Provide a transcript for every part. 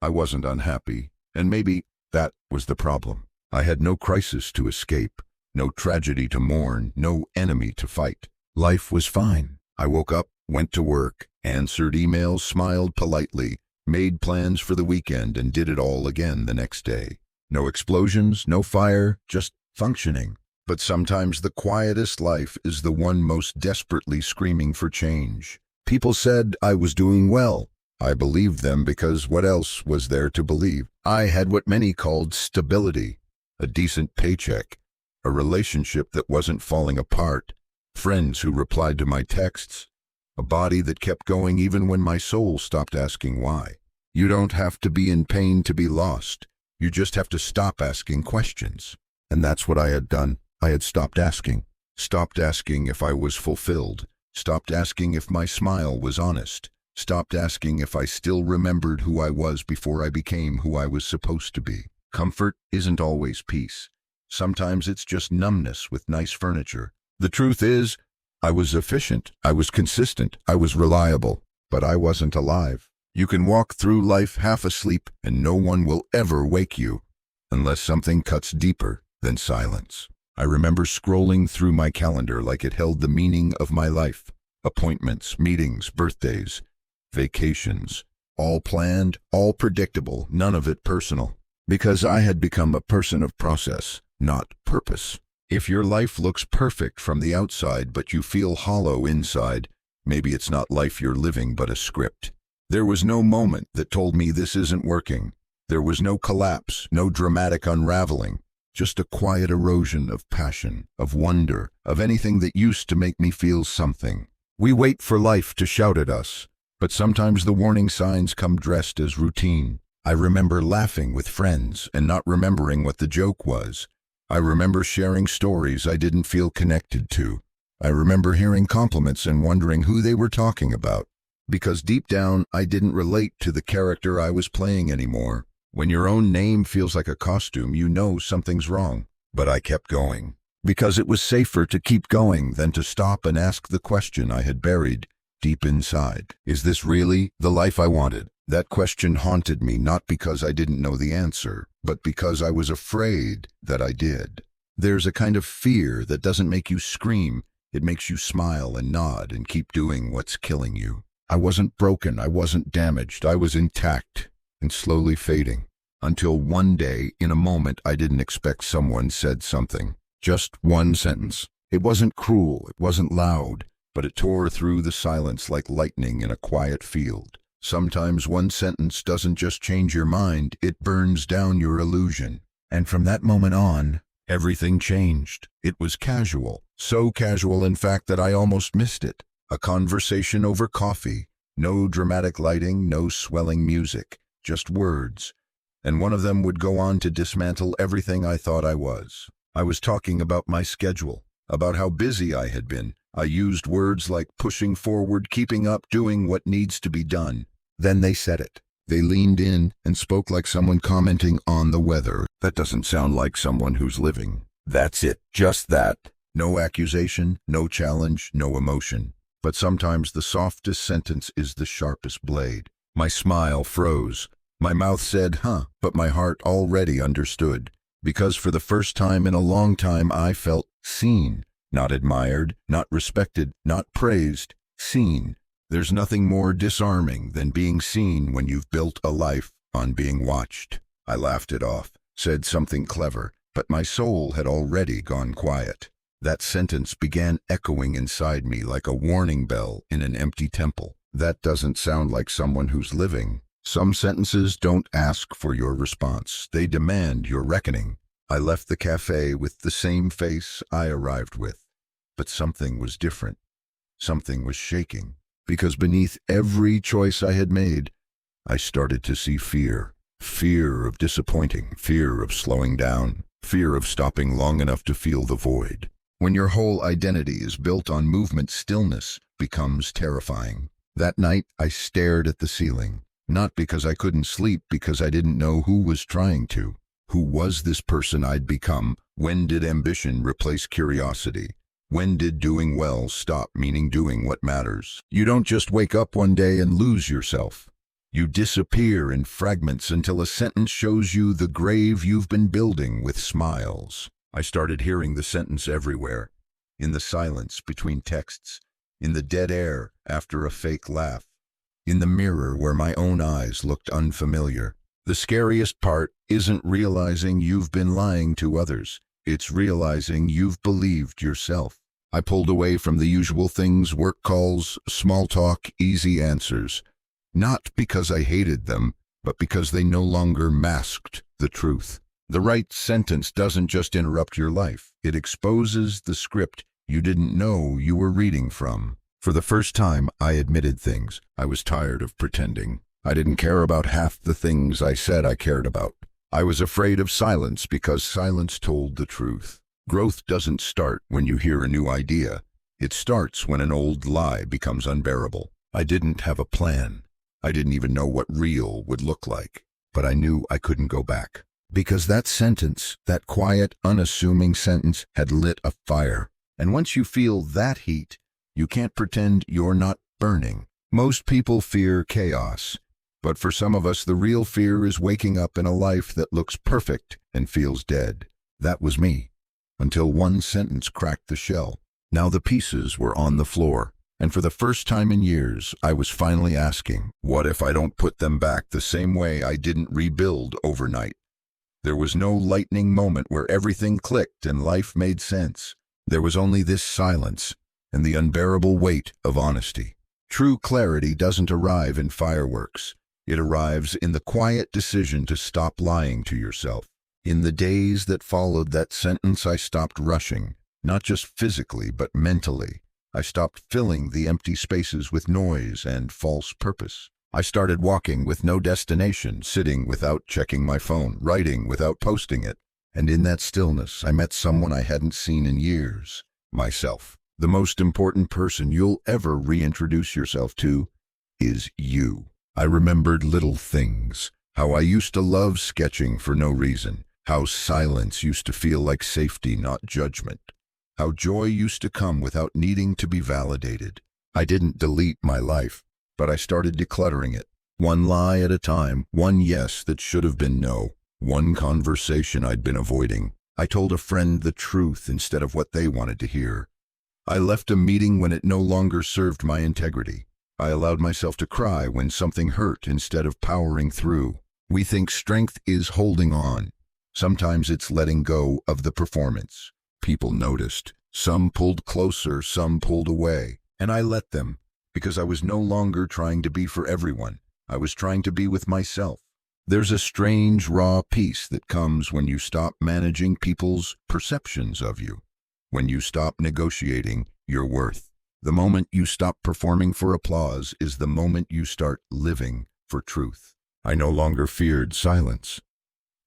I wasn't unhappy, and maybe that was the problem. I had no crisis to escape, no tragedy to mourn, no enemy to fight. Life was fine. I woke up, went to work, answered emails, smiled politely, made plans for the weekend, and did it all again the next day. No explosions, no fire, just functioning. But sometimes the quietest life is the one most desperately screaming for change. People said I was doing well. I believed them because what else was there to believe? I had what many called stability, a decent paycheck, a relationship that wasn't falling apart, friends who replied to my texts, a body that kept going even when my soul stopped asking why. You don't have to be in pain to be lost. You just have to stop asking questions. And that's what I had done. I had stopped asking if I was fulfilled, stopped asking if my smile was honest, stopped asking if I still remembered who I was before I became who I was supposed to be. Comfort isn't always peace. Sometimes it's just numbness with nice furniture. The truth is, I was efficient, I was consistent, I was reliable, but I wasn't alive. You can walk through life half asleep and no one will ever wake you, unless something cuts deeper than silence. I remember scrolling through my calendar like it held the meaning of my life. Appointments, meetings, birthdays, vacations, all planned, all predictable, none of it personal. Because I had become a person of process, not purpose. If your life looks perfect from the outside but you feel hollow inside, maybe it's not life you're living but a script. There was no moment that told me this isn't working. There was no collapse, no dramatic unraveling. Just a quiet erosion of passion, of wonder, of anything that used to make me feel something. We wait for life to shout at us, but sometimes the warning signs come dressed as routine. I remember laughing with friends and not remembering what the joke was. I remember sharing stories I didn't feel connected to. I remember hearing compliments and wondering who they were talking about. Because deep down, I didn't relate to the character I was playing anymore. When your own name feels like a costume, you know something's wrong. But I kept going. Because it was safer to keep going than to stop and ask the question I had buried deep inside. Is this really the life I wanted? That question haunted me not because I didn't know the answer, but because I was afraid that I did. There's a kind of fear that doesn't make you scream. It makes you smile and nod and keep doing what's killing you. I wasn't broken. I wasn't damaged. I was intact and slowly fading. Until one day, in a moment I didn't expect, someone said something. Just one sentence. It wasn't cruel. It wasn't loud. But it tore through the silence like lightning in a quiet field. Sometimes one sentence doesn't just change your mind, it burns down your illusion. And from that moment on, everything changed. It was casual. So casual, in fact, that I almost missed it. A conversation over coffee. No dramatic lighting, no swelling music. Just words. And one of them would go on to dismantle everything I thought I was. I was talking about my schedule, about how busy I had been. I used words like pushing forward, keeping up, doing what needs to be done. Then they said it. They leaned in and spoke like someone commenting on the weather. That doesn't sound like someone who's living. That's it, just that. No accusation, no challenge, no emotion. But sometimes the softest sentence is the sharpest blade. My smile froze. My mouth said, huh, but my heart already understood. Because for the first time in a long time I felt seen. Not admired, not respected, not praised. Seen. There's nothing more disarming than being seen when you've built a life on being watched. I laughed it off, said something clever, but my soul had already gone quiet. That sentence began echoing inside me like a warning bell in an empty temple. That doesn't sound like someone who's living. Some sentences don't ask for your response. They demand your reckoning. I left the cafe with the same face I arrived with. But something was different. Something was shaking. Because beneath every choice I had made, I started to see fear. Fear of disappointing, fear of slowing down, fear of stopping long enough to feel the void. When your whole identity is built on movement, stillness becomes terrifying. That night, I stared at the ceiling. Not because I couldn't sleep, because I didn't know who was trying to. Who was this person I'd become? When did ambition replace curiosity? When did doing well stop meaning doing what matters? You don't just wake up one day and lose yourself. You disappear in fragments until a sentence shows you the grave you've been building with smiles. I started hearing the sentence everywhere, in the silence between texts, in the dead air after a fake laugh, in the mirror where my own eyes looked unfamiliar. The scariest part isn't realizing you've been lying to others. It's realizing you've believed yourself. I pulled away from the usual things, work calls, small talk, easy answers. Not because I hated them, but because they no longer masked the truth. The right sentence doesn't just interrupt your life. It exposes the script you didn't know you were reading from. For the first time, I admitted things. I was tired of pretending. I didn't care about half the things I said I cared about. I was afraid of silence because silence told the truth. Growth doesn't start when you hear a new idea. It starts when an old lie becomes unbearable. I didn't have a plan. I didn't even know what real would look like. But I knew I couldn't go back. Because that sentence, that quiet, unassuming sentence, had lit a fire. And once you feel that heat, you can't pretend you're not burning. Most people fear chaos. But for some of us, the real fear is waking up in a life that looks perfect and feels dead. That was me. Until one sentence cracked the shell. Now the pieces were on the floor. And for the first time in years, I was finally asking, what if I don't put them back the same way I didn't rebuild overnight? There was no lightning moment where everything clicked and life made sense. There was only this silence and the unbearable weight of honesty. True clarity doesn't arrive in fireworks. It arrives in the quiet decision to stop lying to yourself. In the days that followed that sentence, I stopped rushing, not just physically, but mentally. I stopped filling the empty spaces with noise and false purpose. I started walking with no destination, sitting without checking my phone, writing without posting it. And in that stillness, I met someone I hadn't seen in years. Myself. The most important person you'll ever reintroduce yourself to is you. I remembered little things. How I used to love sketching for no reason. How silence used to feel like safety, not judgment. How joy used to come without needing to be validated. I didn't delete my life, but I started decluttering it. One lie at a time, one yes that should have been no, one conversation I'd been avoiding. I told a friend the truth instead of what they wanted to hear. I left a meeting when it no longer served my integrity. I allowed myself to cry when something hurt instead of powering through. We think strength is holding on. Sometimes it's letting go of the performance. People noticed. Some pulled closer, some pulled away. And I let them, because I was no longer trying to be for everyone. I was trying to be with myself. There's a strange, raw peace that comes when you stop managing people's perceptions of you. When you stop negotiating your worth. The moment you stop performing for applause is the moment you start living for truth. I no longer feared silence.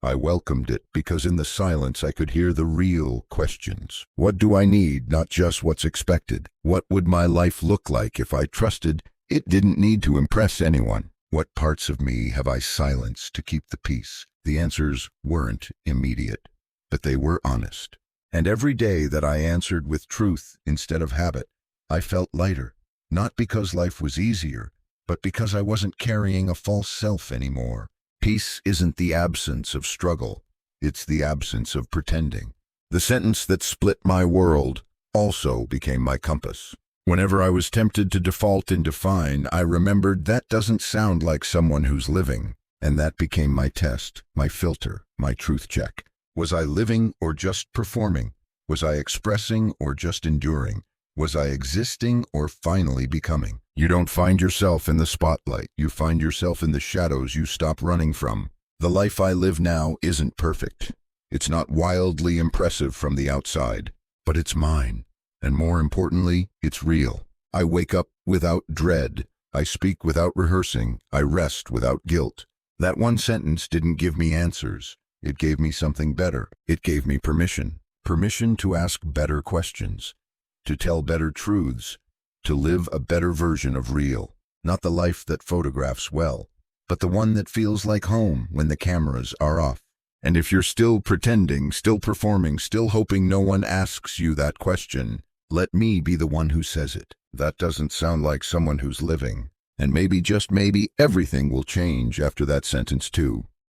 I welcomed it because in the silence I could hear the real questions. What do I need, not just what's expected? What would my life look like if I trusted it didn't need to impress anyone? What parts of me have I silenced to keep the peace? The answers weren't immediate, but they were honest. And every day that I answered with truth instead of habit, I felt lighter, not because life was easier, but because I wasn't carrying a false self anymore. Peace isn't the absence of struggle, it's the absence of pretending. The sentence that split my world also became my compass. Whenever I was tempted to default and define, I remembered that doesn't sound like someone who's living, and that became my test, my filter, my truth check. Was I living or just performing? Was I expressing or just enduring? Was I existing or finally becoming? You don't find yourself in the spotlight. You find yourself in the shadows you stop running from. The life I live now isn't perfect. It's not wildly impressive from the outside, but it's mine. And more importantly, it's real. I wake up without dread. I speak without rehearsing. I rest without guilt. That one sentence didn't give me answers. It gave me something better. It gave me permission. Permission to ask better questions, to tell better truths, to live a better version of real. Not the life that photographs well, but the one that feels like home when the cameras are off. And if you're still pretending, still performing, still hoping no one asks you that question, let me be the one who says it. That doesn't sound like someone who's living. And maybe, just maybe, everything will change after that sentence too.